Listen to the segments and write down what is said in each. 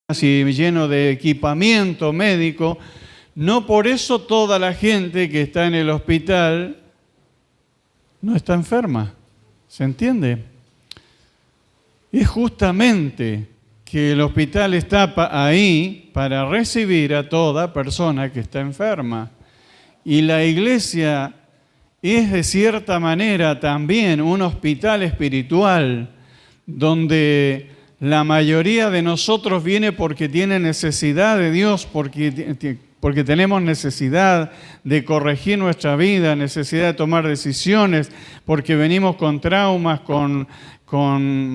y lleno de equipamiento médico, no por eso toda la gente que está en el hospital no está enferma. ¿Se entiende? Es justamente que el hospital está ahí para recibir a toda persona que está enferma. Y la iglesia es de cierta manera también un hospital espiritual donde la mayoría de nosotros viene porque tiene necesidad de Dios, porque tenemos necesidad de corregir nuestra vida, necesidad de tomar decisiones, porque venimos con traumas, con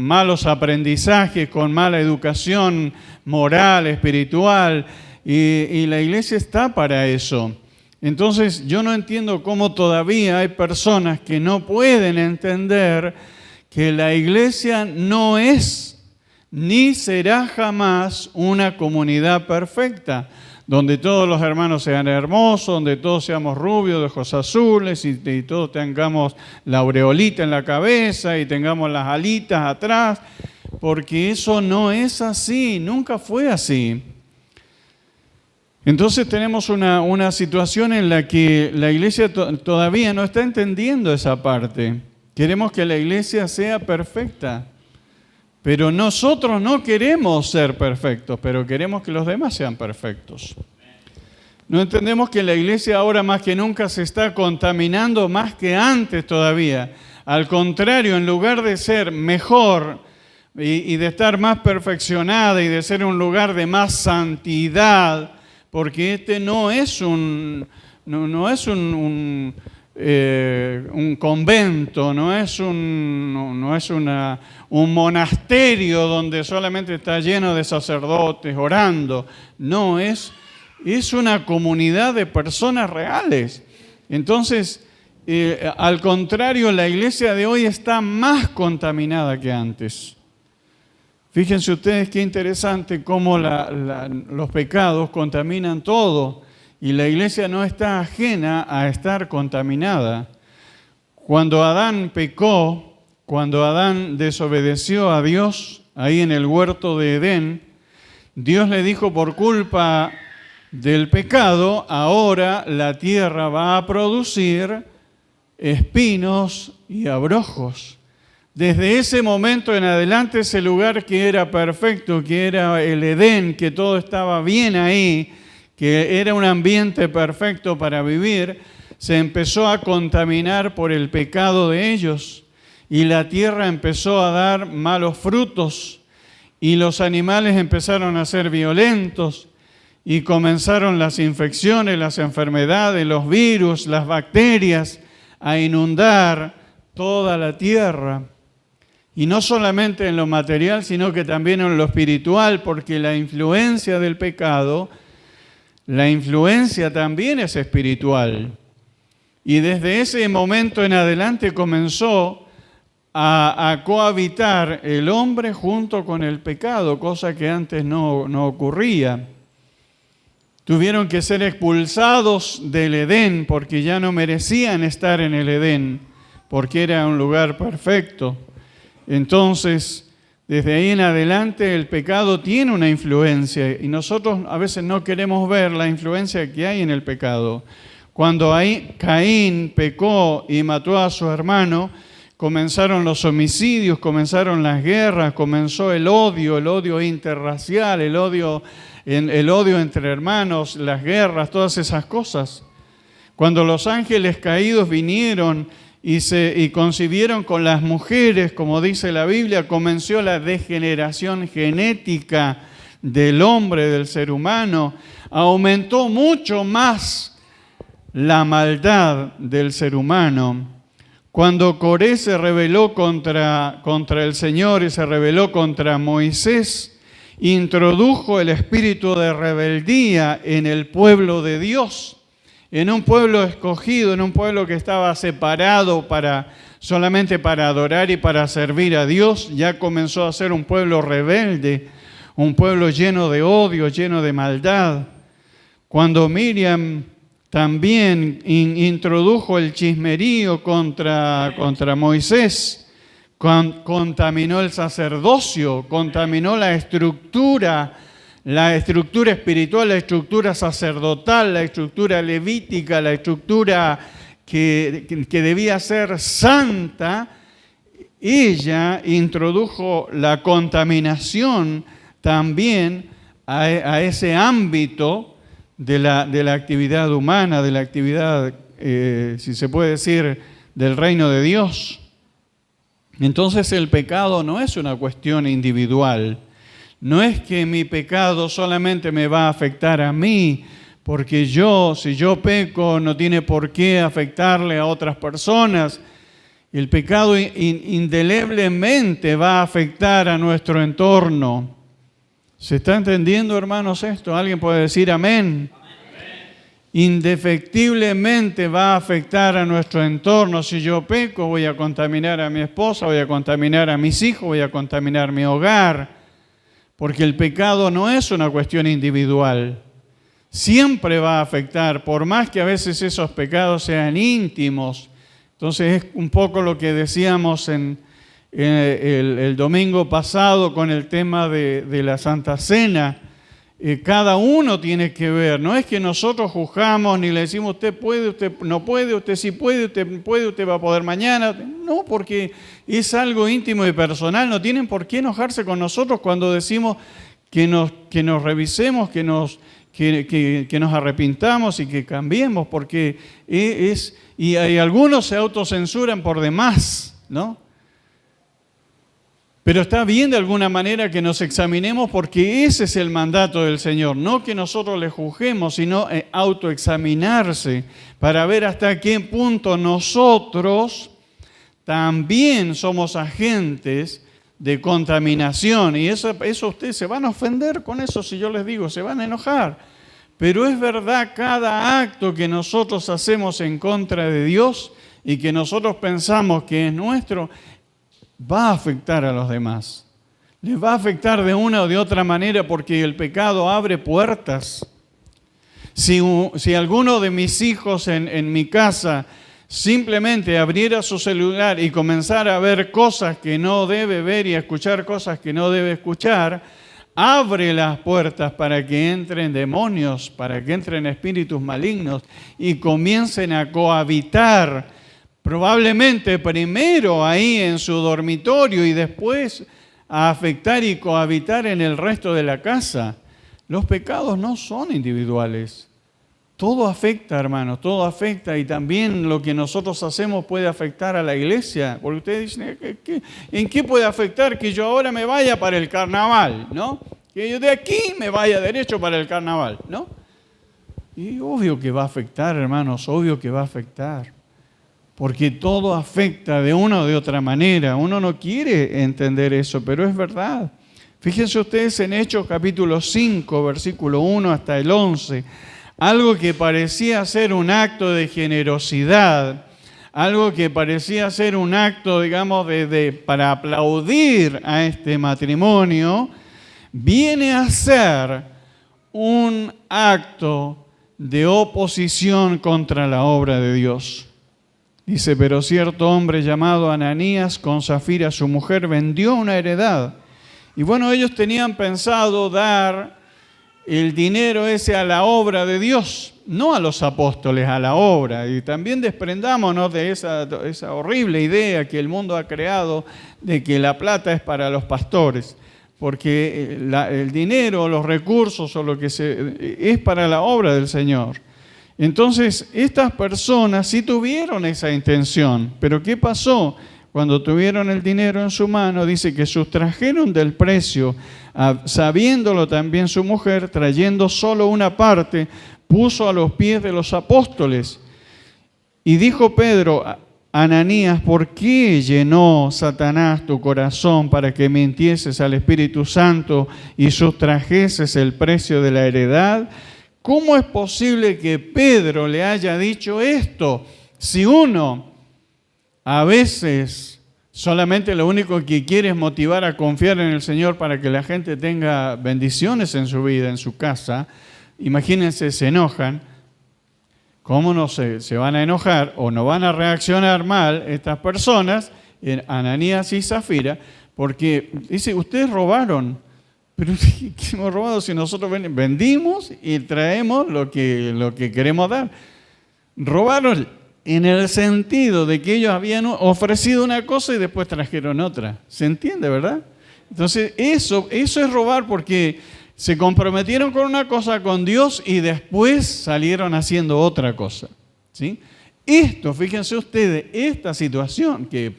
malos aprendizajes, con mala educación moral, espiritual, y la iglesia está para eso. Entonces yo no entiendo cómo todavía hay personas que no pueden entender que la iglesia no es ni será jamás una comunidad perfecta, donde todos los hermanos sean hermosos, donde todos seamos rubios, de ojos azules y todos tengamos la aureolita en la cabeza y tengamos las alitas atrás, porque eso no es así, nunca fue así. Entonces tenemos una situación en la que la iglesia todavía no está entendiendo esa parte. Queremos que la iglesia sea perfecta, pero nosotros no queremos ser perfectos, pero queremos que los demás sean perfectos. No entendemos que la iglesia ahora más que nunca se está contaminando más que antes todavía. Al contrario, en lugar de ser mejor y de estar más perfeccionada y de ser un lugar de más santidad, porque este no es un convento, no es un monasterio donde solamente está lleno de sacerdotes orando. No, es una comunidad de personas reales. Entonces, al contrario, la iglesia de hoy está más contaminada que antes. Fíjense ustedes qué interesante cómo los pecados contaminan todo. Y la iglesia no está ajena a estar contaminada. Cuando Adán pecó, cuando Adán desobedeció a Dios, ahí en el huerto de Edén, Dios le dijo: por culpa del pecado, ahora la tierra va a producir espinos y abrojos. Desde ese momento en adelante, ese lugar que era perfecto, que era el Edén, que todo estaba bien ahí, que era un ambiente perfecto para vivir, se empezó a contaminar por el pecado de ellos y la tierra empezó a dar malos frutos y los animales empezaron a ser violentos y comenzaron las infecciones, las enfermedades, los virus, las bacterias a inundar toda la tierra. Y no solamente en lo material, sino que también en lo espiritual, porque la influencia del pecado, la influencia también es espiritual. Y desde ese momento en adelante comenzó a cohabitar el hombre junto con el pecado, cosa que antes no ocurría. Tuvieron que ser expulsados del Edén porque ya no merecían estar en el Edén, porque era un lugar perfecto. Entonces, desde ahí en adelante el pecado tiene una influencia y nosotros a veces no queremos ver la influencia que hay en el pecado. Cuando Caín pecó y mató a su hermano, comenzaron los homicidios, comenzaron las guerras, comenzó el odio interracial, el odio entre hermanos, las guerras, todas esas cosas. Cuando los ángeles caídos vinieron y concibieron con las mujeres, como dice la Biblia, comenzó la degeneración genética del hombre, del ser humano. Aumentó mucho más la maldad del ser humano. Cuando Coré se rebeló contra el Señor y se rebeló contra Moisés, introdujo el espíritu de rebeldía en el pueblo de Dios. En un pueblo escogido, en un pueblo que estaba separado solamente para adorar y para servir a Dios, ya comenzó a ser un pueblo rebelde, un pueblo lleno de odio, lleno de maldad. Cuando Miriam también introdujo el chismerío contra Moisés, contaminó el sacerdocio, contaminó la estructura la estructura espiritual, la estructura sacerdotal, la estructura levítica, la estructura que debía ser santa, ella introdujo la contaminación también a ese ámbito de la actividad humana, de la actividad, si se puede decir, del reino de Dios. Entonces el pecado no es una cuestión individual. No es que mi pecado solamente me va a afectar a mí, porque si yo peco, no tiene por qué afectarle a otras personas. El pecado indeleblemente va a afectar a nuestro entorno. ¿Se está entendiendo, hermanos, esto? ¿Alguien puede decir amén? Indefectiblemente va a afectar a nuestro entorno. Si yo peco, voy a contaminar a mi esposa, voy a contaminar a mis hijos, voy a contaminar mi hogar. Porque el pecado no es una cuestión individual. Siempre va a afectar, por más que a veces esos pecados sean íntimos. Entonces es un poco lo que decíamos en el domingo pasado con el tema de la Santa Cena. Cada uno tiene que ver, no es que nosotros juzgamos ni le decimos usted puede, usted no puede, usted sí puede, usted va a poder mañana. No, porque es algo íntimo y personal, no tienen por qué enojarse con nosotros cuando decimos que nos revisemos, que nos arrepintamos y que cambiemos, porque y algunos se autocensuran por demás, ¿no? Pero está bien de alguna manera que nos examinemos porque ese es el mandato del Señor. No que nosotros le juzguemos, sino autoexaminarse para ver hasta qué punto nosotros también somos agentes de contaminación. Y eso ustedes se van a ofender con eso si yo les digo, se van a enojar. Pero es verdad, cada acto que nosotros hacemos en contra de Dios y que nosotros pensamos que es nuestro, va a afectar a los demás. Les va a afectar de una o de otra manera porque el pecado abre puertas. Si alguno de mis hijos en mi casa simplemente abriera su celular y comenzara a ver cosas que no debe ver y a escuchar cosas que no debe escuchar, abre las puertas para que entren demonios, para que entren espíritus malignos y comiencen a cohabitar. Probablemente primero ahí en su dormitorio y después a afectar y cohabitar en el resto de la casa. Los pecados no son individuales. Todo afecta, hermanos, todo afecta y también lo que nosotros hacemos puede afectar a la iglesia. Porque ustedes dicen, ¿en qué puede afectar que yo ahora me vaya para el carnaval, ¿no? Que yo de aquí me vaya derecho para el carnaval, ¿no? Y obvio que va a afectar, hermanos, obvio que va a afectar. Porque todo afecta de una o de otra manera. Uno no quiere entender eso, pero es verdad. Fíjense ustedes en Hechos capítulo 5, versículo 1 hasta el 11. Algo que parecía ser un acto de generosidad, algo que parecía ser un acto, digamos, para aplaudir a este matrimonio, viene a ser un acto de oposición contra la obra de Dios. Dice, pero cierto hombre llamado Ananías, con Zafira su mujer, vendió una heredad. Y bueno, ellos tenían pensado dar el dinero ese a la obra de Dios, no a los apóstoles, a la obra. Y también desprendámonos de esa horrible idea que el mundo ha creado de que la plata es para los pastores, porque el dinero, los recursos o lo que es para la obra del Señor. Entonces, estas personas sí tuvieron esa intención, pero ¿qué pasó? Cuando tuvieron el dinero en su mano, dice que sustrajeron del precio, sabiéndolo también su mujer, trayendo solo una parte, puso a los pies de los apóstoles. Y dijo Pedro, Ananías, ¿por qué llenó Satanás tu corazón para que mintieses al Espíritu Santo y sustrajeses el precio de la heredad? ¿Cómo es posible que Pedro le haya dicho esto? Si uno a veces solamente lo único que quiere es motivar a confiar en el Señor para que la gente tenga bendiciones en su vida, en su casa, imagínense, se enojan. ¿Cómo no se van a enojar o no van a reaccionar mal estas personas, Ananías y Zafira? Porque dice, ustedes robaron Pero ¿qué hemos robado si nosotros vendimos y traemos lo que queremos dar? Robaron en el sentido de que ellos habían ofrecido una cosa y después trajeron otra. ¿Se entiende, verdad? Entonces, eso es robar porque se comprometieron con una cosa con Dios y después salieron haciendo otra cosa. ¿Sí? Esto, fíjense ustedes, esta situación que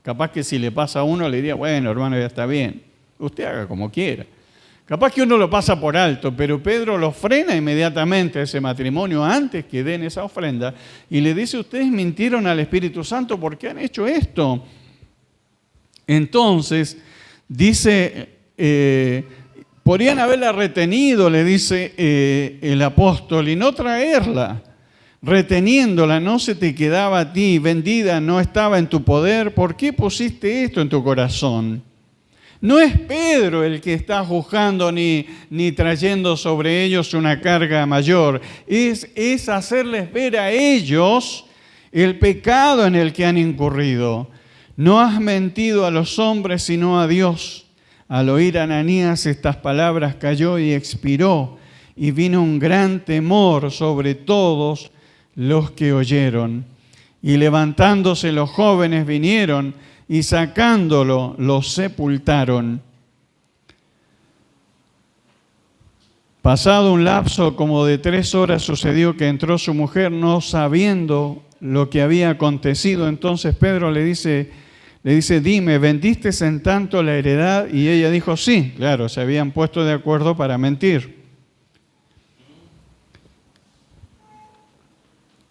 capaz que si le pasa a uno le diría, bueno, hermano, ya está bien, usted haga como quiera. Capaz que uno lo pasa por alto, pero Pedro lo frena inmediatamente a ese matrimonio antes que den esa ofrenda y le dice, ustedes mintieron al Espíritu Santo porque han hecho esto. Entonces, dice, podrían haberla retenido, le dice el apóstol, y no traerla. Reteniéndola no se te quedaba a ti, vendida no estaba en tu poder. ¿Por qué pusiste esto en tu corazón? No es Pedro el que está juzgando ni trayendo sobre ellos una carga mayor. Es hacerles ver a ellos el pecado en el que han incurrido. No has mentido a los hombres sino a Dios. Al oír Ananías estas palabras cayó y expiró, y vino un gran temor sobre todos los que oyeron. Y levantándose los jóvenes vinieron y sacándolo, lo sepultaron. Pasado un lapso como de 3 horas sucedió que entró su mujer no sabiendo lo que había acontecido. Entonces Pedro le dice, dime, ¿vendiste en tanto la heredad? Y ella dijo, sí, claro, se habían puesto de acuerdo para mentir.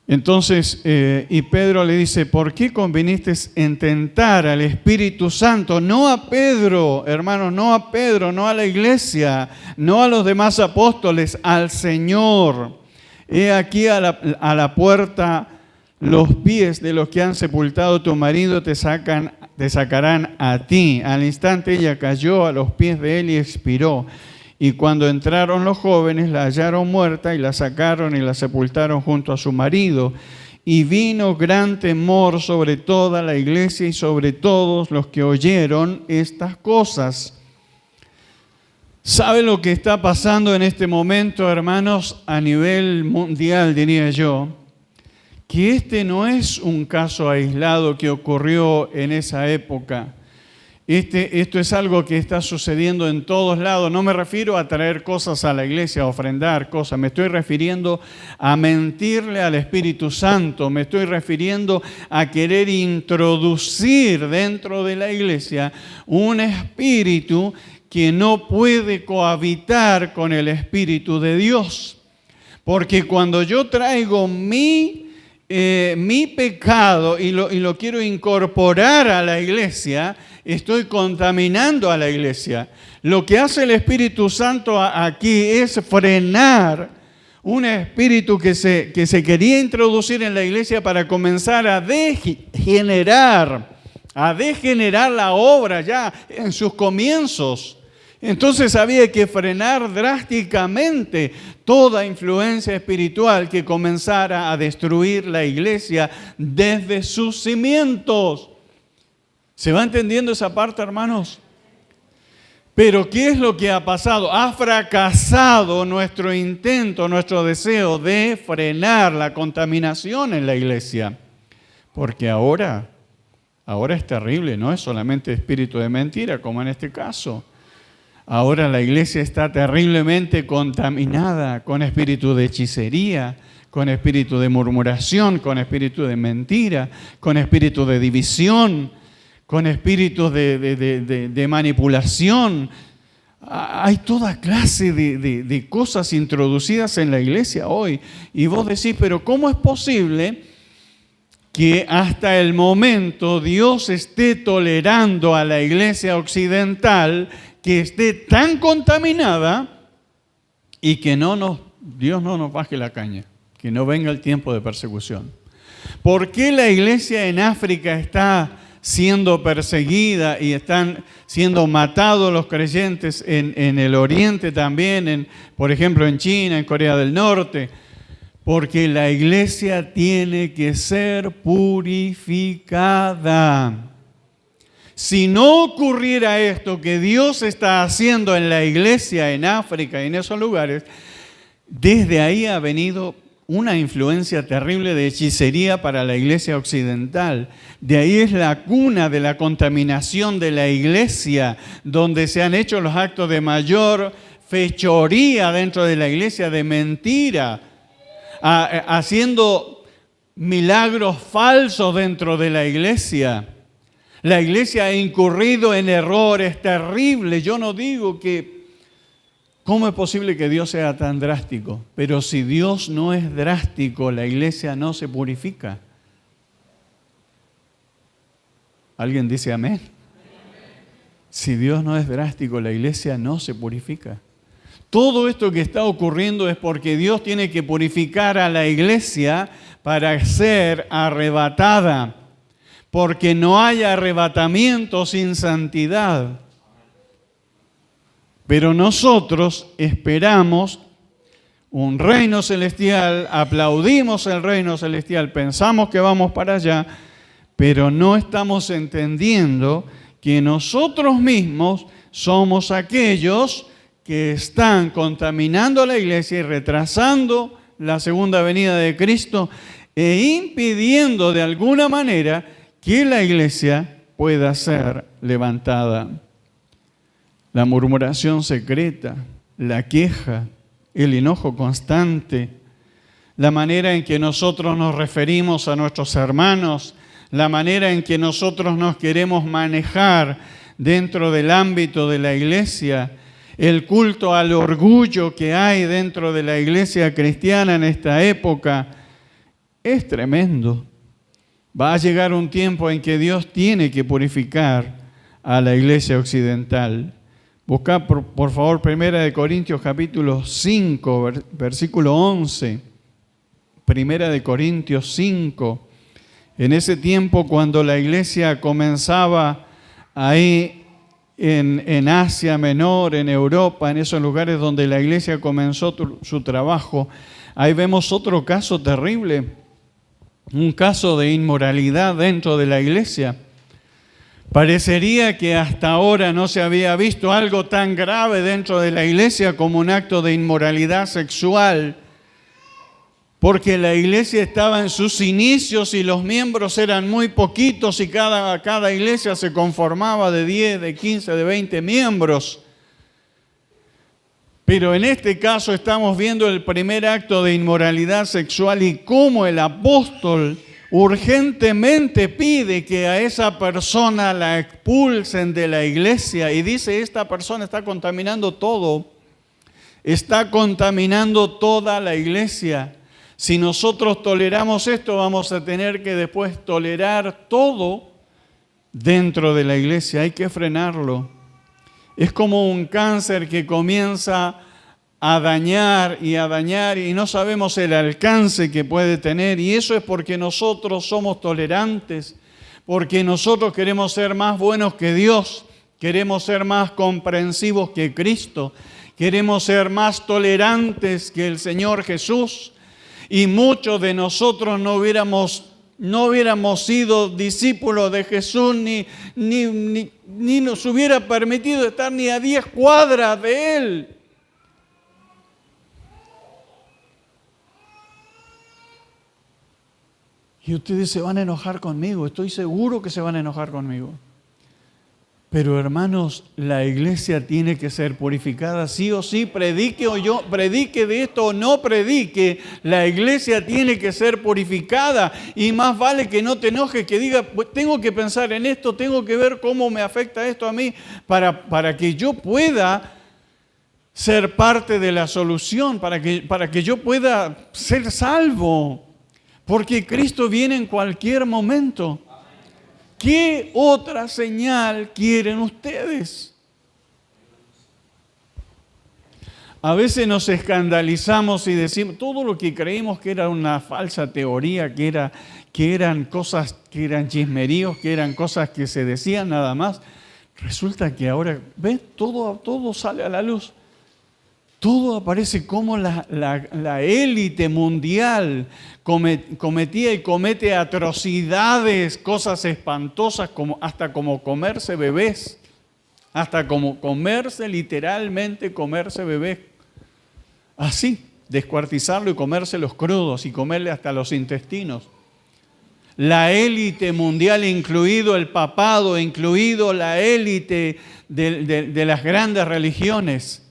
Entonces, y Pedro le dice, ¿por qué conviniste en tentar al Espíritu Santo? No a Pedro, hermanos, no a Pedro, no a la iglesia, no a los demás apóstoles, al Señor. He aquí a la puerta los pies de los que han sepultado a tu marido te sacarán a ti. Al instante ella cayó a los pies de él y expiró. Y cuando entraron los jóvenes, la hallaron muerta y la sacaron y la sepultaron junto a su marido. Y vino gran temor sobre toda la iglesia y sobre todos los que oyeron estas cosas. ¿Sabe lo que está pasando en este momento, hermanos, a nivel mundial, diría yo? Que este no es un caso aislado que ocurrió en esa época. Esto es algo que está sucediendo en todos lados. No me refiero a traer cosas a la iglesia, a ofrendar cosas. Me estoy refiriendo a mentirle al Espíritu Santo. Me estoy refiriendo a querer introducir dentro de la iglesia un espíritu que no puede cohabitar con el Espíritu de Dios. Porque cuando yo traigo mi pecado y lo quiero incorporar a la iglesia, estoy contaminando a la iglesia. Lo que hace el Espíritu Santo aquí es frenar un espíritu que se quería introducir en la iglesia para comenzar a degenerar la obra ya en sus comienzos. Entonces había que frenar drásticamente toda influencia espiritual que comenzara a destruir la iglesia desde sus cimientos. ¿Se va entendiendo esa parte, hermanos? Pero ¿qué es lo que ha pasado? Ha fracasado nuestro intento, nuestro deseo de frenar la contaminación en la iglesia. Porque ahora es terrible, no es solamente espíritu de mentira, como en este caso. Ahora la iglesia está terriblemente contaminada con espíritu de hechicería, con espíritu de murmuración, con espíritu de mentira, con espíritu de división, con espíritus de manipulación. Hay toda clase de cosas introducidas en la iglesia hoy. Y vos decís, pero ¿cómo es posible que hasta el momento Dios esté tolerando a la iglesia occidental que esté tan contaminada y que Dios no nos baje la caña, que no venga el tiempo de persecución? ¿Por qué la iglesia en África está siendo perseguida y están siendo matados los creyentes en el oriente también, por ejemplo en China, en Corea del Norte? Porque la iglesia tiene que ser purificada. si no ocurriera esto que Dios está haciendo en la iglesia en África y en esos lugares, desde ahí ha venido una influencia terrible de hechicería para la iglesia occidental. De ahí es la cuna de la contaminación de la iglesia, donde se han hecho los actos de mayor fechoría dentro de la iglesia, de mentira, haciendo milagros falsos dentro de la iglesia. La iglesia ha incurrido en errores terribles. Yo no digo que, ¿cómo es posible que Dios sea tan drástico? Pero si Dios no es drástico, la iglesia no se purifica. ¿Alguien dice amén? Si Dios no es drástico, la iglesia no se purifica. Todo esto que está ocurriendo es porque Dios tiene que purificar a la iglesia para ser arrebatada. Porque no hay arrebatamiento sin santidad. Pero nosotros esperamos un reino celestial, aplaudimos el reino celestial, pensamos que vamos para allá, pero no estamos entendiendo que nosotros mismos somos aquellos que están contaminando la iglesia y retrasando la segunda venida de Cristo e impidiendo de alguna manera que la iglesia pueda ser levantada. La murmuración secreta, la queja, el enojo constante, la manera en que nosotros nos referimos a nuestros hermanos, la manera en que nosotros nos queremos manejar dentro del ámbito de la iglesia, el culto al orgullo que hay dentro de la iglesia cristiana en esta época, es tremendo. Va a llegar un tiempo en que Dios tiene que purificar a la iglesia occidental. Buscad por favor 1 Corintios capítulo 5, versículo 11. 1 Corintios 5. En ese tiempo cuando la iglesia comenzaba ahí en Asia Menor, en Europa, en esos lugares donde la iglesia comenzó su trabajo, ahí vemos otro caso terrible. Un caso de inmoralidad dentro de la iglesia. Parecería que hasta ahora no se había visto algo tan grave dentro de la iglesia como un acto de inmoralidad sexual, porque la iglesia estaba en sus inicios y los miembros eran muy poquitos y cada iglesia se conformaba de 10, de 15, de 20 miembros. Pero en este caso estamos viendo el primer acto de inmoralidad sexual y cómo el apóstol urgentemente pide que a esa persona la expulsen de la iglesia y dice, esta persona está contaminando todo, está contaminando toda la iglesia. Si nosotros toleramos esto, vamos a tener que después tolerar todo dentro de la iglesia. Hay que frenarlo. Es como un cáncer que comienza a dañar y no sabemos el alcance que puede tener. Y eso es porque nosotros somos tolerantes, porque nosotros queremos ser más buenos que Dios, queremos ser más comprensivos que Cristo, queremos ser más tolerantes que el Señor Jesús. Y muchos de nosotros no hubiéramos sido discípulos de Jesús, ni nos hubiera permitido estar ni a 10 cuadras de Él. Y ustedes se van a enojar conmigo, estoy seguro que se van a enojar conmigo. Pero hermanos, la iglesia tiene que ser purificada sí o sí, predique de esto o no predique, la iglesia tiene que ser purificada y más vale que no te enojes, que diga, pues, tengo que pensar en esto, tengo que ver cómo me afecta esto a mí para que yo pueda ser parte de la solución, para que yo pueda ser salvo, porque Cristo viene en cualquier momento. ¿Qué otra señal quieren ustedes? A veces nos escandalizamos y decimos todo lo que creímos que era una falsa teoría, que eran cosas, que eran chismeríos, que eran cosas que se decían nada más. Resulta que ahora, ¿ves? Todo sale a la luz. todo aparece como la élite mundial cometía y comete atrocidades, cosas espantosas, hasta como comerse bebés, hasta como literalmente comerse bebés. Así, descuartizarlo y comérselos crudos y comerle hasta los intestinos. La élite mundial, incluido el papado, incluido la élite de las grandes religiones.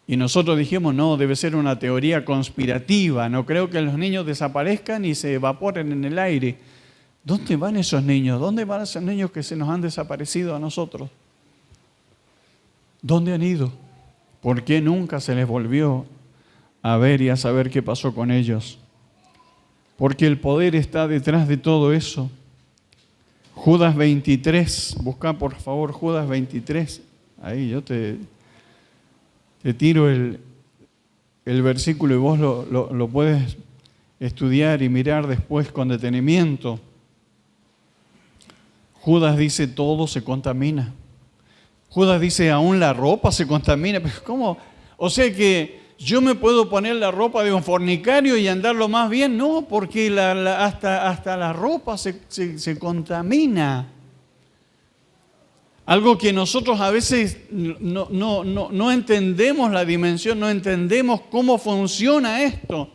Y nosotros dijimos, no, debe ser una teoría conspirativa, no creo que los niños desaparezcan y se evaporen en el aire. ¿Dónde van esos niños? ¿Dónde van esos niños que se nos han desaparecido a nosotros? ¿Dónde han ido? ¿Por qué nunca se les volvió a ver y a saber qué pasó con ellos? Porque el poder está detrás de todo eso. Judas 23, busca por favor Judas 23. Ahí yo te tiro el versículo y vos lo puedes estudiar y mirar después con detenimiento. Judas dice, todo se contamina. Judas dice, aún la ropa se contamina. Pero ¿cómo? O sea que yo me puedo poner la ropa de un fornicario y andarlo más bien. No, porque hasta la ropa se contamina. Algo que nosotros a veces no entendemos la dimensión, no entendemos cómo funciona esto.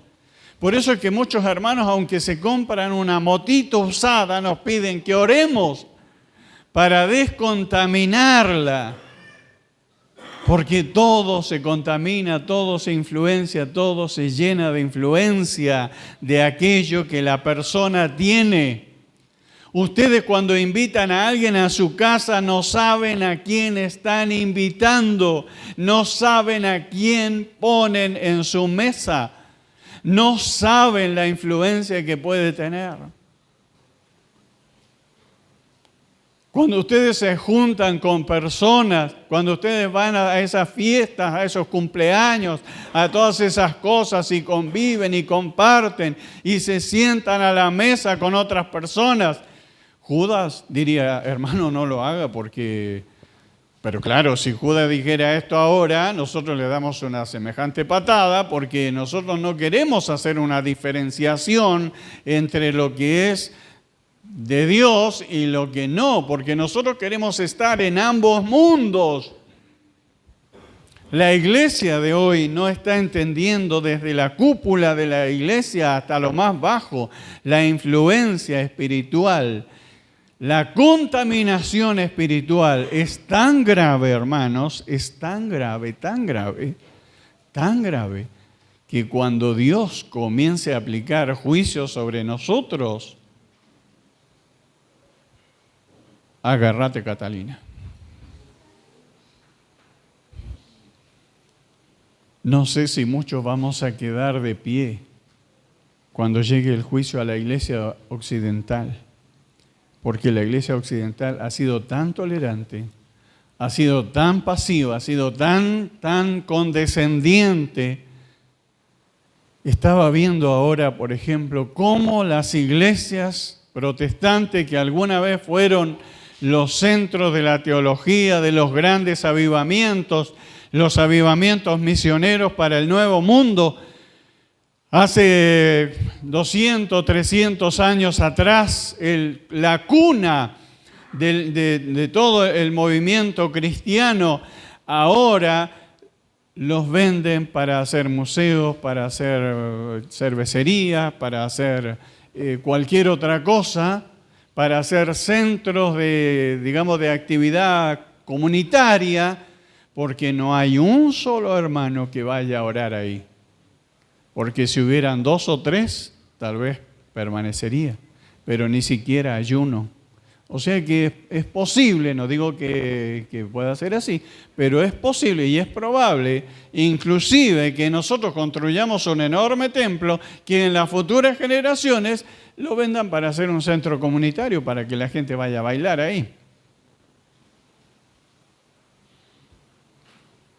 Por eso es que muchos hermanos, aunque se compran una motito usada, nos piden que oremos para descontaminarla. Porque todo se contamina, todo se influencia, todo se llena de influencia de aquello que la persona tiene. Ustedes cuando invitan a alguien a su casa no saben a quién están invitando, no saben a quién ponen en su mesa, no saben la influencia que puede tener. Cuando ustedes se juntan con personas, cuando ustedes van a esas fiestas, a esos cumpleaños, a todas esas cosas y conviven y comparten y se sientan a la mesa con otras personas, Judas diría, hermano, no lo haga porque... Pero claro, si Judas dijera esto ahora, nosotros le damos una semejante patada porque nosotros no queremos hacer una diferenciación entre lo que es de Dios y lo que no, porque nosotros queremos estar en ambos mundos. La iglesia de hoy no está entendiendo desde la cúpula de la iglesia hasta lo más bajo la influencia espiritual. La contaminación espiritual es tan grave, hermanos, es tan grave, que cuando Dios comience a aplicar juicio sobre nosotros, agárrate, Catalina. No sé si muchos vamos a quedar de pie cuando llegue el juicio a la iglesia occidental. Porque la iglesia occidental ha sido tan tolerante, ha sido tan pasiva, ha sido tan condescendiente. Estaba viendo ahora, por ejemplo, cómo las iglesias protestantes que alguna vez fueron los centros de la teología, de los grandes avivamientos, los avivamientos misioneros para el Nuevo Mundo, hace 200, 300 años atrás, la cuna de todo el movimiento cristiano, ahora los venden para hacer museos, para hacer cervecerías, para hacer cualquier otra cosa, para hacer centros de actividad comunitaria, porque no hay un solo hermano que vaya a orar ahí. Porque si hubieran 2 o 3, tal vez permanecería, pero ni siquiera hay uno. O sea que es posible, no digo que pueda ser así, pero es posible y es probable, inclusive, que nosotros construyamos un enorme templo que en las futuras generaciones lo vendan para hacer un centro comunitario, para que la gente vaya a bailar ahí.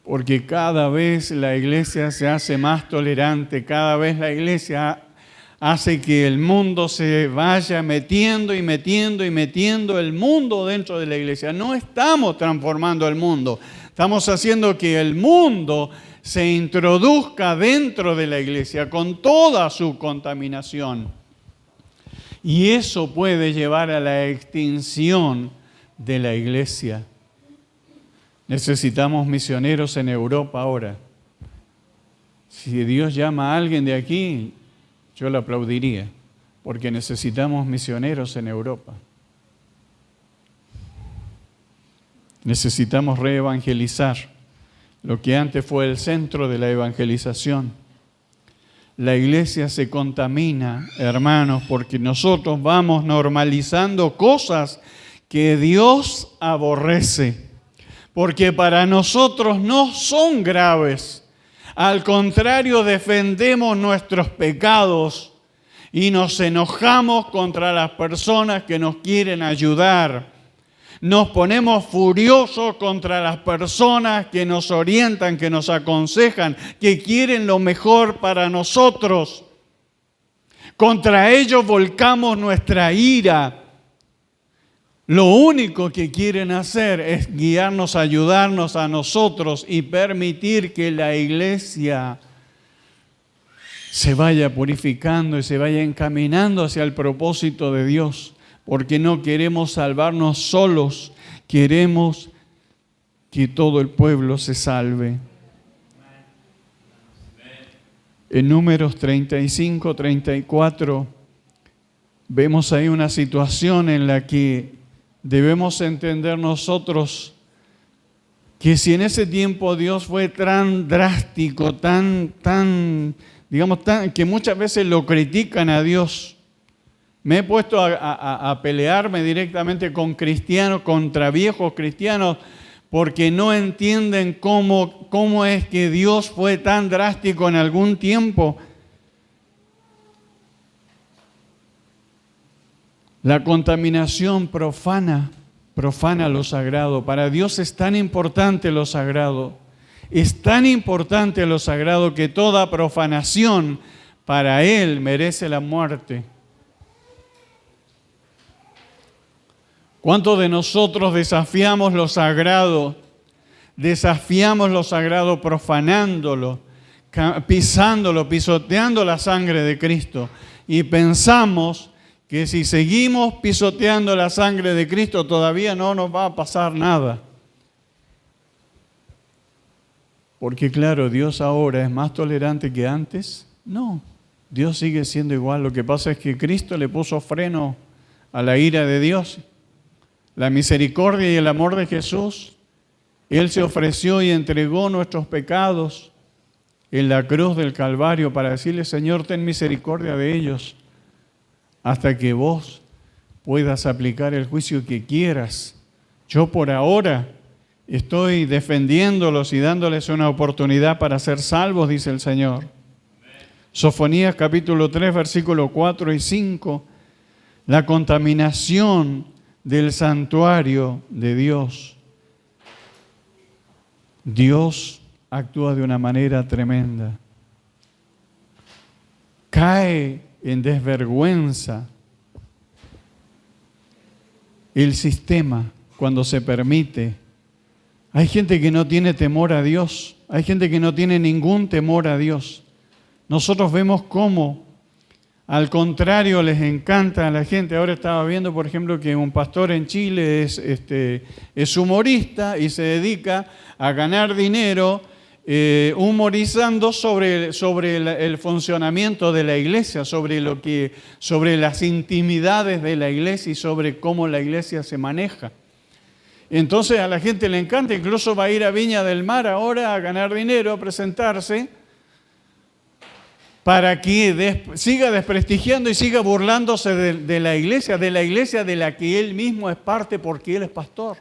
Porque cada vez la iglesia se hace más tolerante, cada vez la iglesia hace que el mundo se vaya metiendo el mundo dentro de la iglesia. No estamos transformando el mundo, estamos haciendo que el mundo se introduzca dentro de la iglesia con toda su contaminación. Y eso puede llevar a la extinción de la iglesia. Necesitamos misioneros en Europa ahora. Si Dios llama a alguien de aquí, yo lo aplaudiría, porque necesitamos misioneros en Europa. Necesitamos reevangelizar lo que antes fue el centro de la evangelización. La iglesia se contamina, hermanos, porque nosotros vamos normalizando cosas que Dios aborrece, porque para nosotros no son graves. Al contrario, defendemos nuestros pecados y nos enojamos contra las personas que nos quieren ayudar. Nos ponemos furiosos contra las personas que nos orientan, que nos aconsejan, que quieren lo mejor para nosotros. Contra ellos volcamos nuestra ira. Lo único que quieren hacer es guiarnos, ayudarnos a nosotros y permitir que la iglesia se vaya purificando y se vaya encaminando hacia el propósito de Dios. Porque no queremos salvarnos solos, queremos que todo el pueblo se salve. En Números 35, 34, vemos ahí una situación en la que debemos entender nosotros que si en ese tiempo Dios fue tan drástico, que muchas veces lo critican a Dios. Me he puesto a pelearme directamente con cristianos, contra viejos cristianos, porque no entienden cómo es que Dios fue tan drástico en algún tiempo. La contaminación profana lo sagrado. Para Dios es tan importante lo sagrado. Es tan importante lo sagrado que toda profanación para Él merece la muerte. ¿Cuántos de nosotros desafiamos lo sagrado profanándolo, pisándolo, pisoteando la sangre de Cristo? Y pensamos que si seguimos pisoteando la sangre de Cristo todavía no nos va a pasar nada. Porque claro, Dios ahora es más tolerante que antes. No, Dios sigue siendo igual. Lo que pasa es que Cristo le puso freno a la ira de Dios. La misericordia y el amor de Jesús, Él se ofreció y entregó nuestros pecados en la cruz del Calvario para decirle, Señor, ten misericordia de ellos, hasta que vos puedas aplicar el juicio que quieras. Yo por ahora estoy defendiéndolos y dándoles una oportunidad para ser salvos, dice el Señor. Sofonías capítulo 3, versículos 4 y 5, la contaminación del santuario de Dios. Dios actúa de una manera tremenda. Cae en desvergüenza el sistema cuando se permite. Hay gente que no tiene temor a Dios. Hay gente que no tiene ningún temor a Dios. Nosotros vemos cómo al contrario, les encanta a la gente. Ahora estaba viendo, por ejemplo, que un pastor en Chile es humorista y se dedica a ganar dinero humorizando sobre el funcionamiento de la iglesia, sobre las intimidades de la iglesia y sobre cómo la iglesia se maneja. Entonces a la gente le encanta, incluso va a ir a Viña del Mar ahora a ganar dinero, a presentarse, para que siga desprestigiando y siga burlándose de la iglesia de la que él mismo es parte porque él es pastor.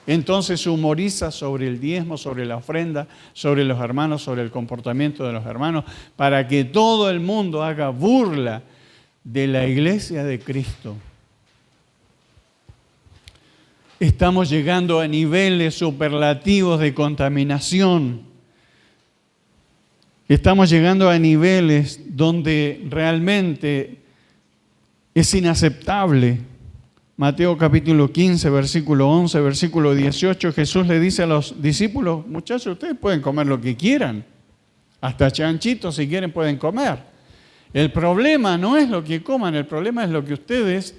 Entonces humoriza sobre el diezmo, sobre la ofrenda, sobre los hermanos, sobre el comportamiento de los hermanos, para que todo el mundo haga burla de la iglesia de Cristo. Estamos llegando a niveles superlativos de contaminación. Estamos llegando a niveles donde realmente es inaceptable Mateo capítulo 15, versículo 11, versículo 18, Jesús le dice a los discípulos, muchachos, ustedes pueden comer lo que quieran, hasta chanchitos si quieren pueden comer. El problema no es lo que coman, el problema es lo que ustedes,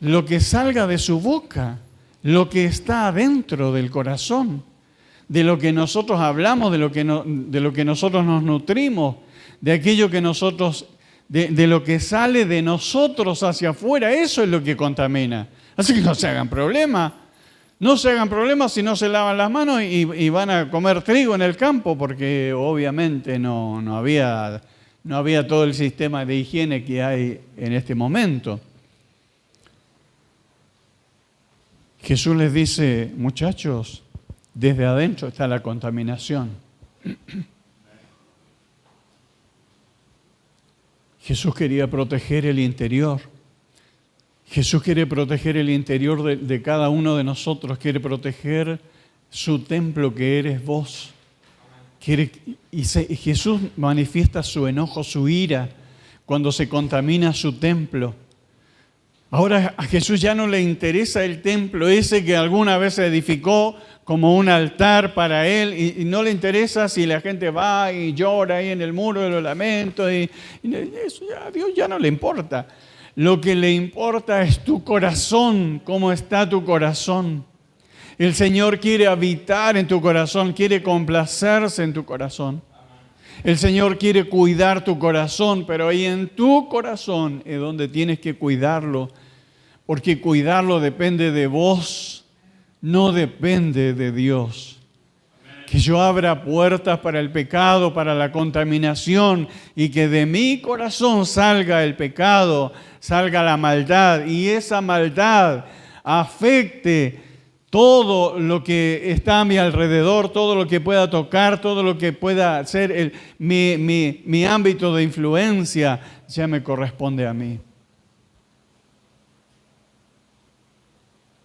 lo que salga de su boca, lo que está adentro del corazón, de lo que nosotros hablamos, de lo que nosotros nos nutrimos, de aquello que nosotros... De lo que sale de nosotros hacia afuera, eso es lo que contamina. Así que no se hagan problemas. No se hagan problemas si no se lavan las manos y van a comer trigo en el campo, porque obviamente no había todo el sistema de higiene que hay en este momento. Jesús les dice, muchachos, desde adentro está la contaminación. Jesús quería proteger el interior. Jesús quiere proteger el interior de cada uno de nosotros. Quiere proteger su templo que eres vos. Jesús manifiesta su enojo, su ira, cuando se contamina su templo. Ahora a Jesús ya no le interesa el templo ese que alguna vez se edificó como un altar para Él y no le interesa si la gente va y llora ahí en el muro de los lamentos y eso ya, a Dios ya no le importa. Lo que le importa es tu corazón, cómo está tu corazón. El Señor quiere habitar en tu corazón, quiere complacerse en tu corazón. El Señor quiere cuidar tu corazón, pero ahí en tu corazón es donde tienes que cuidarlo, porque cuidarlo depende de vos. No depende de Dios. Que yo abra puertas para el pecado, para la contaminación y que de mi corazón salga el pecado, salga la maldad y esa maldad afecte todo lo que está a mi alrededor, todo lo que pueda tocar, todo lo que pueda ser mi ámbito de influencia, ya me corresponde a mí.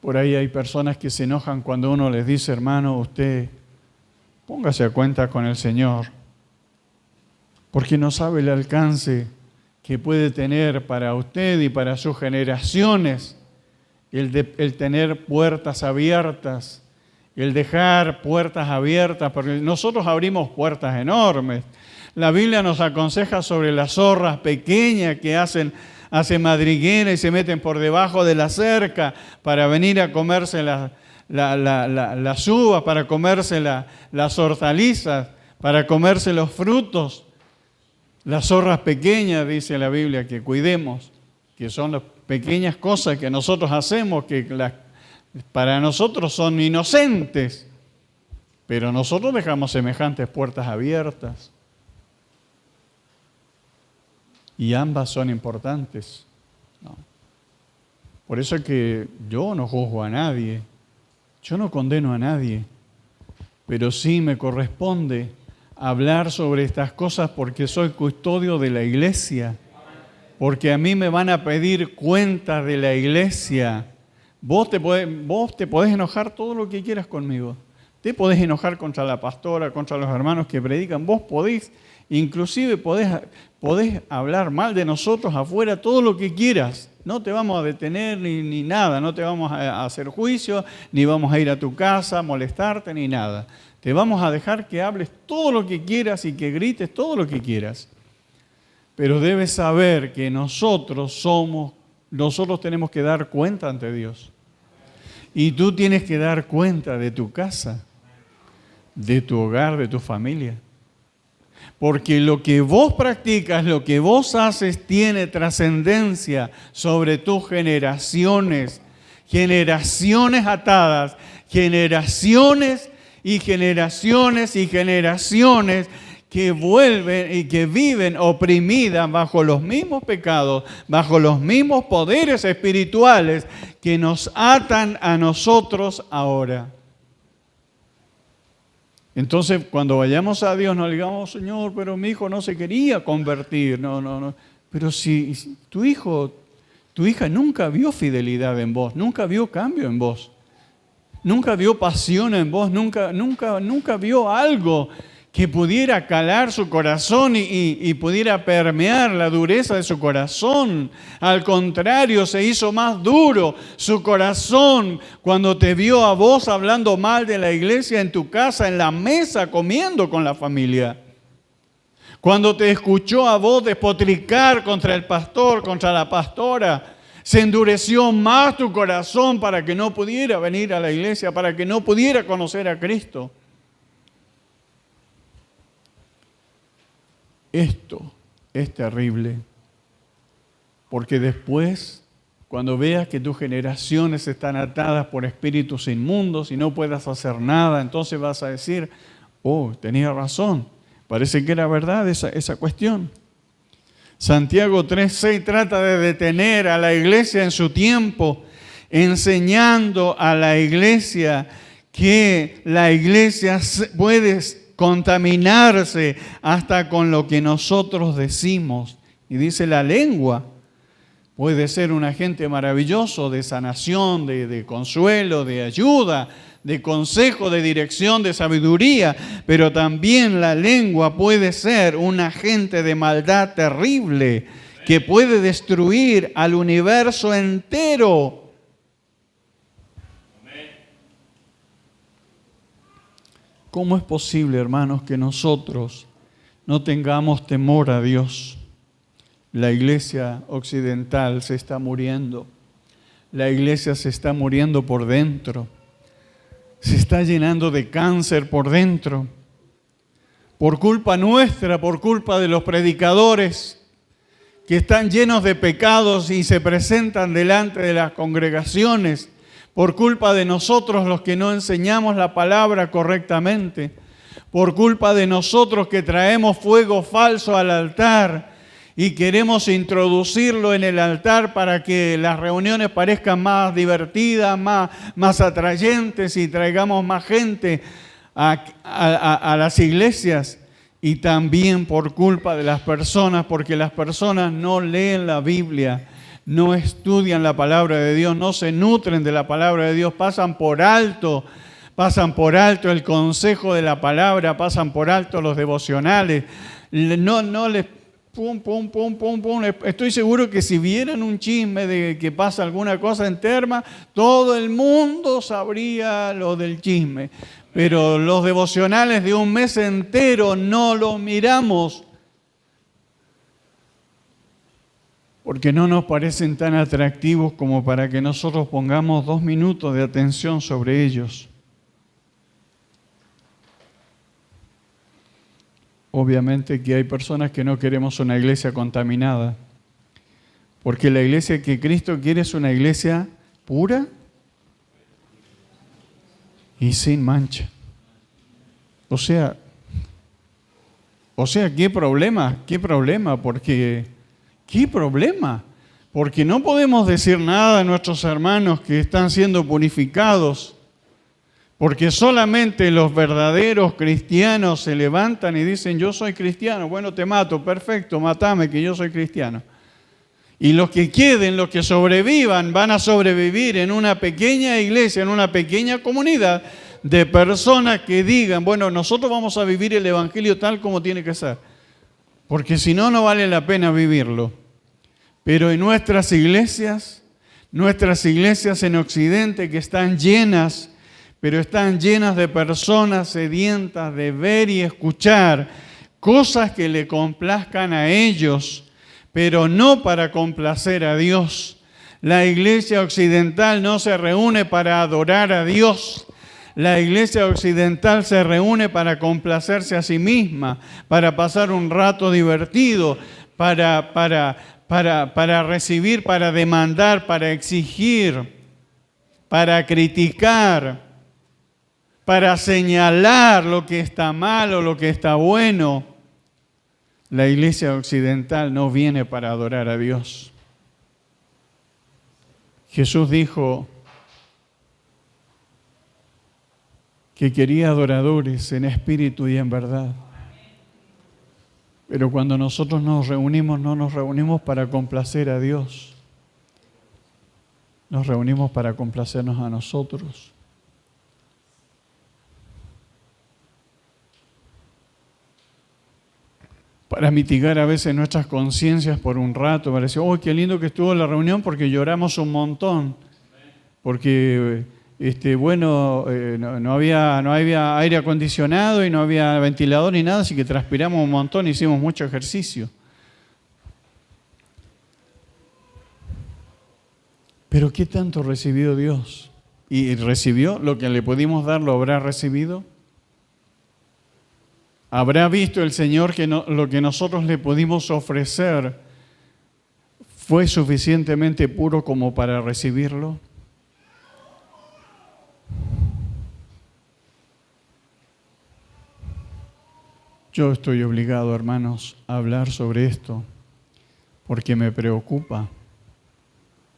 Por ahí hay personas que se enojan cuando uno les dice, hermano, usted póngase a cuenta con el Señor, porque no sabe el alcance que puede tener para usted y para sus generaciones el tener puertas abiertas, el dejar puertas abiertas, porque nosotros abrimos puertas enormes. La Biblia nos aconseja sobre las zorras pequeñas que hacen madriguera y se meten por debajo de la cerca para venir a comerse las uvas, para comerse las hortalizas, para comerse los frutos. Las zorras pequeñas, dice la Biblia, que cuidemos, que son las pequeñas cosas que nosotros hacemos, que para nosotros son inocentes, pero nosotros dejamos semejantes puertas abiertas. Y ambas son importantes. ¿No? Por eso es que yo no juzgo a nadie, yo no condeno a nadie, pero sí me corresponde hablar sobre estas cosas porque soy custodio de la iglesia, porque a mí me van a pedir cuentas de la iglesia. Vos te podés enojar todo lo que quieras conmigo, te podés enojar contra la pastora, contra los hermanos que predican, vos podés, inclusive podés hablar mal de nosotros afuera todo lo que quieras. No te vamos a detener ni nada, no te vamos a hacer juicio, ni vamos a ir a tu casa a molestarte, ni nada. Te vamos a dejar que hables todo lo que quieras y que grites todo lo que quieras. Pero debes saber que nosotros tenemos que dar cuenta ante Dios. Y tú tienes que dar cuenta de tu casa, de tu hogar, de tu familia. Porque lo que vos practicas, lo que vos haces, tiene trascendencia sobre tus generaciones. Generaciones atadas, generaciones y generaciones y generaciones que vuelven y que viven oprimidas bajo los mismos pecados, bajo los mismos poderes espirituales que nos atan a nosotros ahora. Entonces, cuando vayamos a Dios, no le digamos, Señor, pero mi hijo no se quería convertir. No. Pero si tu hija nunca vio fidelidad en vos, nunca vio cambio en vos, nunca vio pasión en vos, nunca vio algo que pudiera calar su corazón y pudiera permear la dureza de su corazón. Al contrario, se hizo más duro su corazón cuando te vio a vos hablando mal de la iglesia en tu casa, en la mesa, comiendo con la familia. Cuando te escuchó a vos despotricar contra el pastor, contra la pastora, se endureció más tu corazón para que no pudiera venir a la iglesia, para que no pudiera conocer a Cristo. Esto es terrible, porque después, cuando veas que tus generaciones están atadas por espíritus inmundos y no puedas hacer nada, entonces vas a decir, oh, tenía razón, parece que era verdad esa cuestión. Santiago 3:6 trata de detener a la iglesia en su tiempo, enseñando a la iglesia que la iglesia puede contaminarse hasta con lo que nosotros decimos. Y dice, la lengua puede ser un agente maravilloso de sanación, de consuelo, de ayuda, de consejo, de dirección, de sabiduría, pero también la lengua puede ser un agente de maldad terrible que puede destruir al universo entero. ¿Cómo es posible, hermanos, que nosotros no tengamos temor a Dios? La iglesia occidental se está muriendo. La iglesia se está muriendo por dentro. Se está llenando de cáncer por dentro. Por culpa nuestra, por culpa de los predicadores que están llenos de pecados y se presentan delante de las congregaciones. Por culpa de nosotros los que no enseñamos la palabra correctamente, por culpa de nosotros que traemos fuego falso al altar y queremos introducirlo en el altar para que las reuniones parezcan más divertidas, más atrayentes y traigamos más gente a las iglesias. Y también por culpa de las personas, porque las personas no leen la Biblia, no estudian la palabra de Dios, no se nutren de la palabra de Dios, pasan por alto el consejo de la palabra, pasan por alto los devocionales, no les pum. Estoy seguro que si vieran un chisme de que pasa alguna cosa en Terma, todo el mundo sabría lo del chisme, pero los devocionales de un mes entero no los miramos, porque no nos parecen tan atractivos como para que nosotros pongamos 2 minutos de atención sobre ellos. Obviamente que hay personas que no queremos una iglesia contaminada, porque la iglesia que Cristo quiere es una iglesia pura y sin mancha. O sea, ¿qué problema? ¿Qué problema? Porque no podemos decir nada a nuestros hermanos que están siendo purificados, porque solamente los verdaderos cristianos se levantan y dicen, yo soy cristiano, bueno, te mato, perfecto, matame que yo soy cristiano. Y los que queden, los que sobrevivan, van a sobrevivir en una pequeña iglesia, en una pequeña comunidad de personas que digan, bueno, nosotros vamos a vivir el evangelio tal como tiene que ser, porque si no, no vale la pena vivirlo. Pero en nuestras iglesias en Occidente que están llenas, pero están llenas de personas sedientas de ver y escuchar cosas que le complazcan a ellos, pero no para complacer a Dios. La iglesia occidental no se reúne para adorar a Dios. La iglesia occidental se reúne para complacerse a sí misma, para pasar un rato divertido, para recibir, para demandar, para exigir, para criticar, para señalar lo que está mal o lo que está bueno. La iglesia occidental no viene para adorar a Dios. Jesús dijo que quería adoradores en espíritu y en verdad. Pero cuando nosotros nos reunimos, no nos reunimos para complacer a Dios. Nos reunimos para complacernos a nosotros. para mitigar a veces nuestras conciencias por un rato, para decir, oh, qué lindo que estuvo la reunión porque lloramos un montón, porque no había aire acondicionado y no había ventilador ni nada, así que transpiramos un montón, hicimos mucho ejercicio. Pero ¿qué tanto recibió Dios? ¿Y recibió lo que le pudimos dar, lo habrá recibido? ¿Habrá visto el Señor que lo que nosotros le pudimos ofrecer fue suficientemente puro como para recibirlo? Yo estoy obligado, hermanos, a hablar sobre esto porque me preocupa.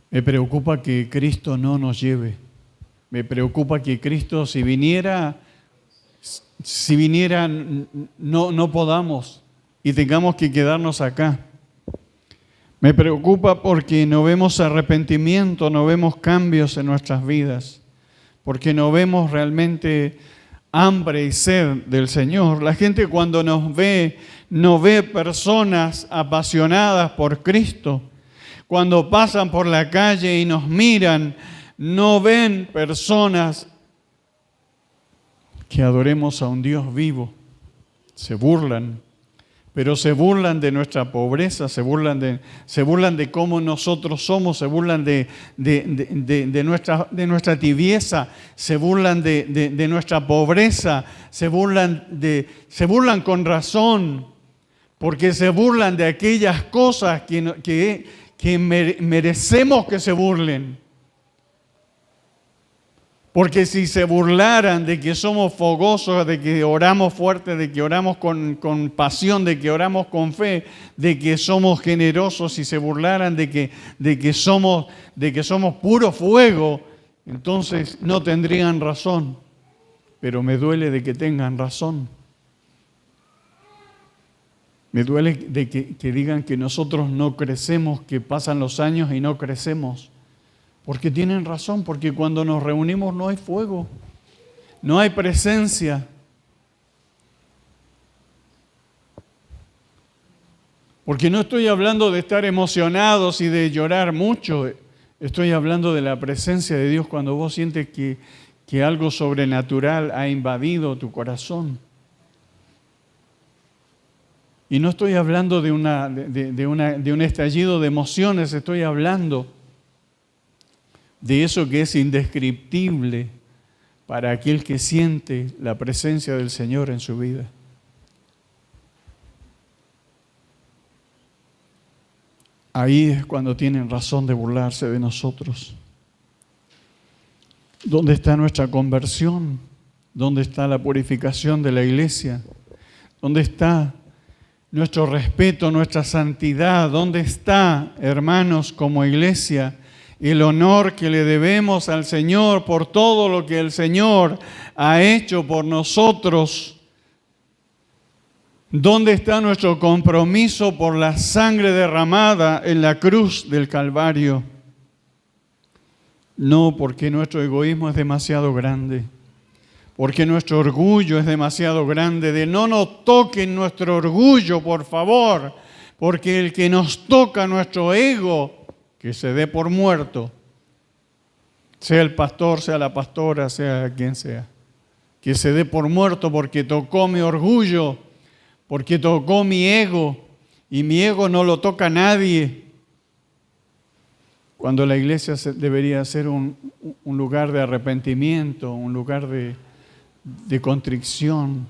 Me preocupa que Cristo no nos lleve. Me preocupa que Cristo, si viniera no podamos y tengamos que quedarnos acá. Me preocupa porque no vemos arrepentimiento, no vemos cambios en nuestras vidas, porque no vemos realmente hambre y sed del Señor. La gente cuando nos ve, no ve personas apasionadas por Cristo. Cuando pasan por la calle y nos miran, no ven personas que adoremos a un Dios vivo. Se burlan, pero se burlan de nuestra pobreza, se burlan de cómo nosotros somos, se burlan de nuestra tibieza, se burlan de nuestra pobreza, se burlan con razón, porque se burlan de aquellas cosas que merecemos que se burlen. Porque si se burlaran de que somos fogosos, de que oramos fuerte, de que oramos con pasión, de que oramos con fe, de que somos generosos, si se burlaran de que somos puro fuego, entonces no tendrían razón. Pero me duele de que tengan razón. Me duele de que digan que nosotros no crecemos, que pasan los años y no crecemos. Porque tienen razón, porque cuando nos reunimos no hay fuego, no hay presencia. Porque no estoy hablando de estar emocionados y de llorar mucho, estoy hablando de la presencia de Dios cuando vos sientes que algo sobrenatural ha invadido tu corazón. Y no estoy hablando de un estallido de emociones, estoy hablando de eso que es indescriptible para aquel que siente la presencia del Señor en su vida. Ahí es cuando tienen razón de burlarse de nosotros. ¿Dónde está nuestra conversión? ¿Dónde está la purificación de la iglesia? ¿Dónde está nuestro respeto, nuestra santidad? ¿Dónde está, hermanos, como iglesia, el honor que le debemos al Señor por todo lo que el Señor ha hecho por nosotros? ¿Dónde está nuestro compromiso por la sangre derramada en la cruz del Calvario? No, porque nuestro egoísmo es demasiado grande, porque nuestro orgullo es demasiado grande. No nos toquen nuestro orgullo, por favor, porque el que nos toca nuestro ego, que se dé por muerto, sea el pastor, sea la pastora, sea quien sea, que se dé por muerto porque tocó mi orgullo, porque tocó mi ego, y mi ego no lo toca nadie. Cuando la iglesia debería ser un lugar de arrepentimiento, un lugar de contrición,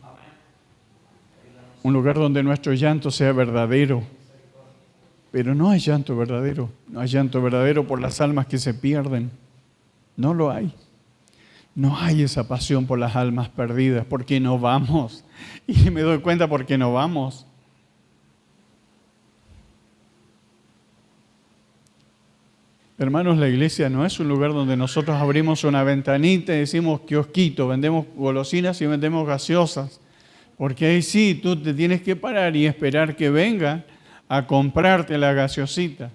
un lugar donde nuestro llanto sea verdadero. Pero no hay llanto verdadero, no hay llanto verdadero por las almas que se pierden, no lo hay. No hay esa pasión por las almas perdidas, porque no vamos. Y me doy cuenta porque no vamos. Hermanos, la iglesia no es un lugar donde nosotros abrimos una ventanita y decimos kiosquito, vendemos golosinas y vendemos gaseosas. Porque ahí sí, tú te tienes que parar y esperar que vengan a comprarte la gaseosita.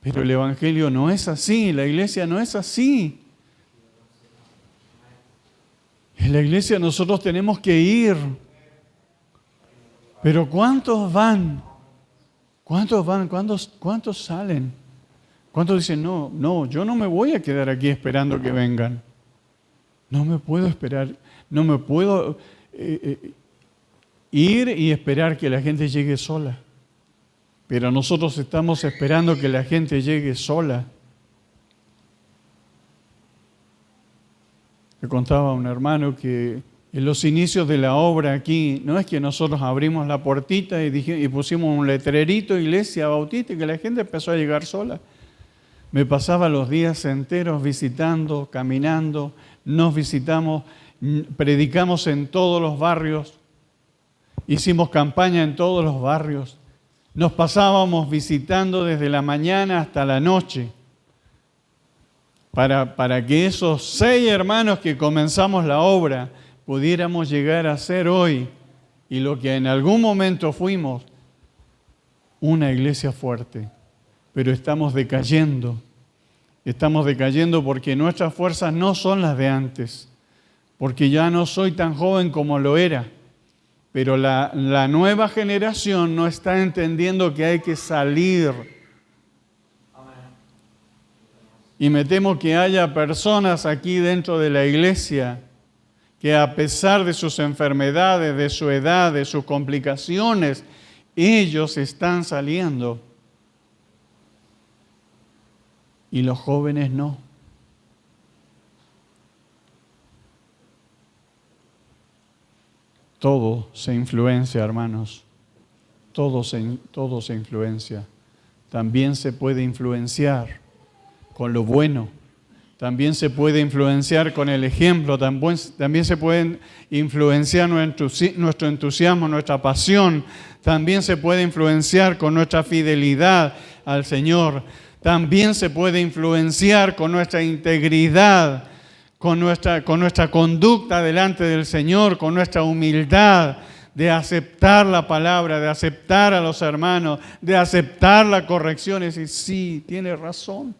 Pero el Evangelio no es así, la iglesia no es así. En la iglesia nosotros tenemos que ir Pero ¿cuántos van? ¿Cuántos van? ¿Cuántos salen? ¿Cuántos dicen, no, yo no me voy a quedar aquí esperando que vengan? No me puedo esperar, no me puedo ir y esperar que la gente llegue sola. Pero nosotros estamos esperando que la gente llegue sola. Le contaba a un hermano que en los inicios de la obra aquí, no es que nosotros abrimos la puertita y pusimos un letrerito, Iglesia Bautista, y que la gente empezó a llegar sola. Me pasaba los días enteros visitando, caminando, nos visitamos, predicamos en todos los barrios, hicimos campaña en todos los barrios, nos pasábamos visitando desde la mañana hasta la noche, para que esos 6 hermanos que comenzamos la obra pudiéramos llegar a ser hoy, y lo que en algún momento fuimos, una iglesia fuerte. Pero estamos decayendo porque nuestras fuerzas no son las de antes, porque ya no soy tan joven como lo era, pero la nueva generación no está entendiendo que hay que salir. Y me temo que haya personas aquí dentro de la iglesia que a pesar de sus enfermedades, de su edad, de sus complicaciones, ellos están saliendo. Y los jóvenes no. Todo se influencia, hermanos. Todo se influencia. También se puede influenciar con lo bueno. También se puede influenciar con el ejemplo. También se puede influenciar nuestro entusiasmo, nuestra pasión. También se puede influenciar con nuestra fidelidad al Señor. También se puede influenciar con nuestra integridad, con nuestra conducta delante del Señor, con nuestra humildad de aceptar la palabra, de aceptar a los hermanos, de aceptar la corrección y decir, sí, tiene razón,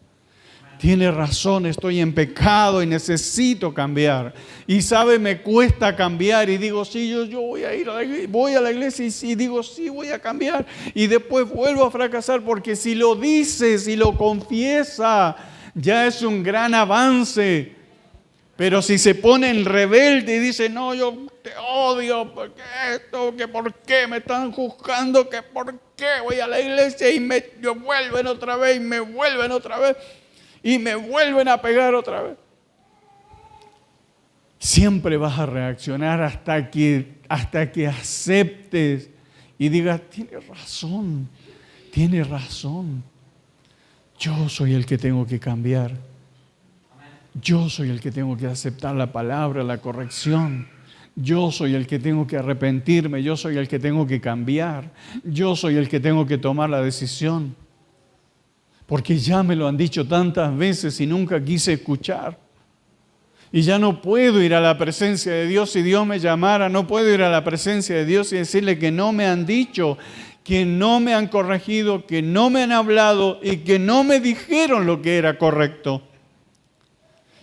estoy en pecado y necesito cambiar. Y sabe, me cuesta cambiar y digo, sí, yo voy a la iglesia y digo, sí, voy a cambiar. Y después vuelvo a fracasar porque si lo dice, si lo confiesa, ya es un gran avance. Pero si se pone en rebelde y dice, no, yo te odio, porque esto, que por qué me están juzgando, que por qué voy a la iglesia y me vuelven otra vez y me vuelven otra vez. Y me vuelven a pegar otra vez. Siempre vas a reaccionar hasta que aceptes y digas, tiene razón. Yo soy el que tengo que cambiar. Yo soy el que tengo que aceptar la palabra, la corrección. Yo soy el que tengo que arrepentirme. Yo soy el que tengo que cambiar. Yo soy el que tengo que tomar la decisión. Porque ya me lo han dicho tantas veces y nunca quise escuchar. Y ya no puedo ir a la presencia de Dios si Dios me llamara. No puedo ir a la presencia de Dios y decirle que no me han dicho, que no me han corregido, que no me han hablado y que no me dijeron lo que era correcto.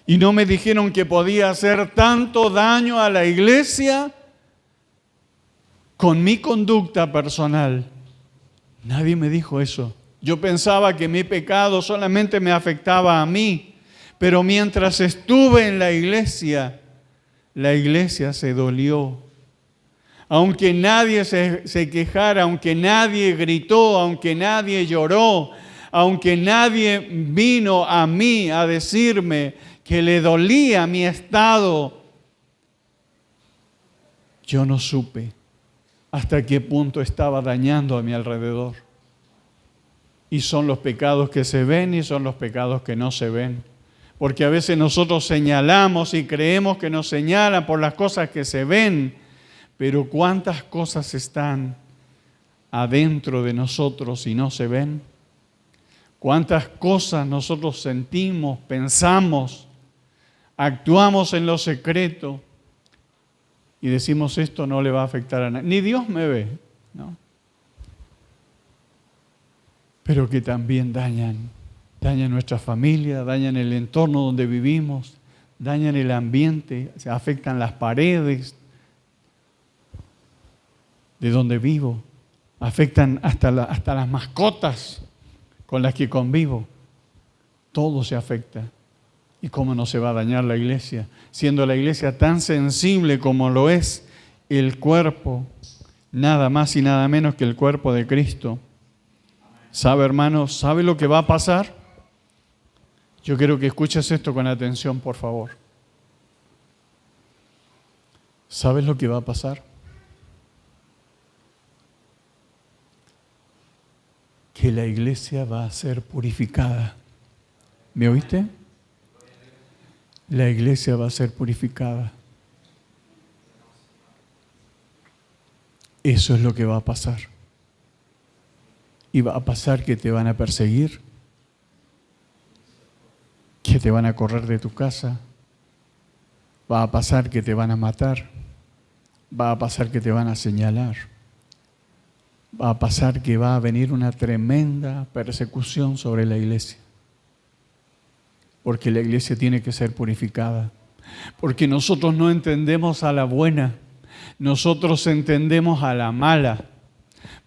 Y no me dijeron que podía hacer tanto daño a la iglesia con mi conducta personal. Nadie me dijo eso. Yo pensaba que mi pecado solamente me afectaba a mí, pero mientras estuve en la iglesia se dolió. Aunque nadie se quejara, aunque nadie gritó, aunque nadie lloró, aunque nadie vino a mí a decirme que le dolía mi estado, yo no supe hasta qué punto estaba dañando a mi alrededor. Y son los pecados que se ven y son los pecados que no se ven. Porque a veces nosotros señalamos y creemos que nos señalan por las cosas que se ven, pero ¿cuántas cosas están adentro de nosotros y no se ven? ¿Cuántas cosas nosotros sentimos, pensamos, actuamos en lo secreto y decimos esto no le va a afectar a nadie? Ni Dios me ve, ¿no? Pero que también dañan nuestra familia, dañan el entorno donde vivimos, dañan el ambiente, se afectan las paredes. de donde vivo, afectan hasta las mascotas con las que convivo. Todo se afecta. ¿Y cómo no se va a dañar la iglesia? Siendo la iglesia tan sensible como lo es el cuerpo, nada más y nada menos que el cuerpo de Cristo. ¿Sabe, hermano? ¿Sabe lo que va a pasar? Yo quiero que escuches esto con atención, por favor. ¿Sabes lo que va a pasar? Que la iglesia va a ser purificada. ¿Me oíste? La iglesia va a ser purificada. Eso es lo que va a pasar. Y va a pasar que te van a perseguir, que te van a correr de tu casa, va a pasar que te van a matar, va a pasar que te van a señalar, va a pasar que va a venir una tremenda persecución sobre la iglesia. Porque la iglesia tiene que ser purificada. Porque nosotros no entendemos a la buena, nosotros entendemos a la mala.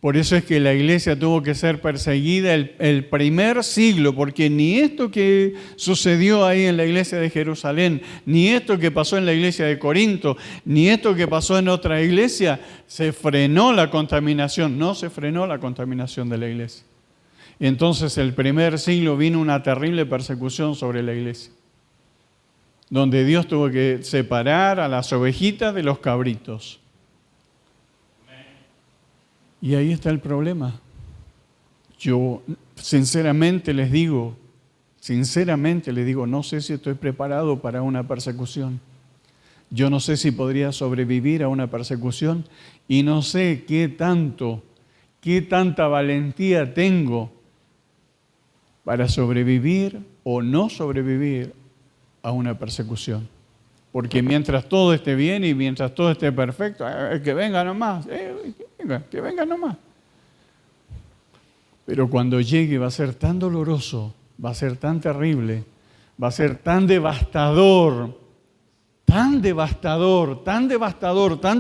Por eso es que la iglesia tuvo que ser perseguida el primer siglo, porque ni esto que sucedió ahí en la iglesia de Jerusalén, ni esto que pasó en la iglesia de Corinto, ni esto que pasó en otra iglesia, se frenó la contaminación. No se frenó la contaminación de la iglesia. Entonces el primer siglo vino una terrible persecución sobre la iglesia, donde Dios tuvo que separar a las ovejitas de los cabritos. Y ahí está el problema. Yo sinceramente les digo, no sé si estoy preparado para una persecución. Yo no sé si podría sobrevivir a una persecución y no sé qué tanta valentía tengo para sobrevivir o no sobrevivir a una persecución. Porque mientras todo esté bien y mientras todo esté perfecto, que venga nomás, que venga nomás. Pero cuando llegue va a ser tan doloroso, va a ser tan terrible, va a ser tan devastador, tan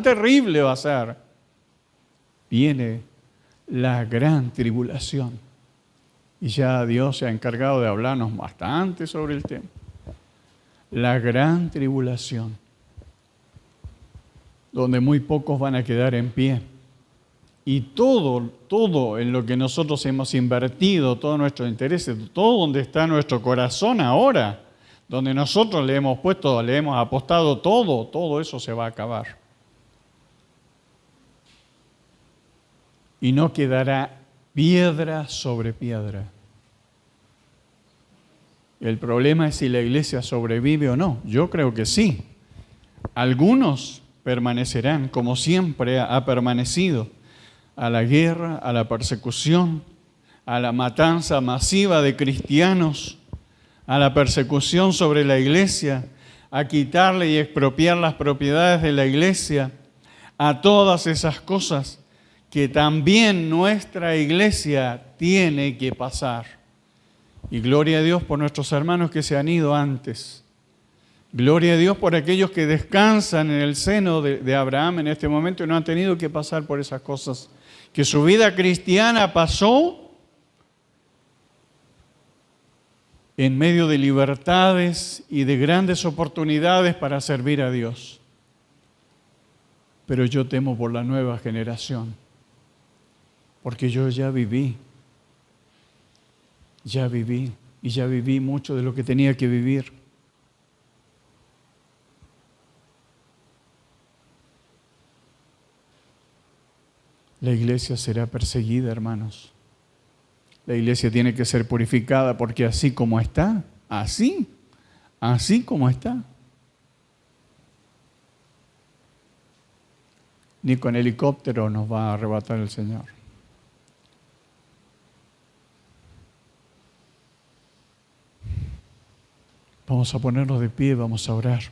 terrible va a ser. Viene la gran tribulación. Y ya Dios se ha encargado de hablarnos bastante sobre el tema. La gran tribulación, donde muy pocos van a quedar en pie. Y todo en lo que nosotros hemos invertido, todos nuestros intereses, todo donde está nuestro corazón ahora, donde nosotros le hemos apostado todo eso se va a acabar. Y no quedará piedra sobre piedra. El problema es si la iglesia sobrevive o no. Yo creo que sí. Algunos permanecerán, como siempre ha permanecido, a la guerra, a la persecución, a la matanza masiva de cristianos, a la persecución sobre la iglesia, a quitarle y expropiar las propiedades de la iglesia, a todas esas cosas que también nuestra iglesia tiene que pasar. Y gloria a Dios por nuestros hermanos que se han ido antes. Gloria a Dios por aquellos que descansan en el seno de Abraham en este momento y no han tenido que pasar por esas cosas. Que su vida cristiana pasó en medio de libertades y de grandes oportunidades para servir a Dios. Pero yo temo por la nueva generación, porque yo ya viví mucho de lo que tenía que vivir. La iglesia será perseguida, hermanos. La iglesia tiene que ser purificada porque así como está, así como está. Ni con helicóptero nos va a arrebatar el Señor. Vamos a ponernos de pie, vamos a orar.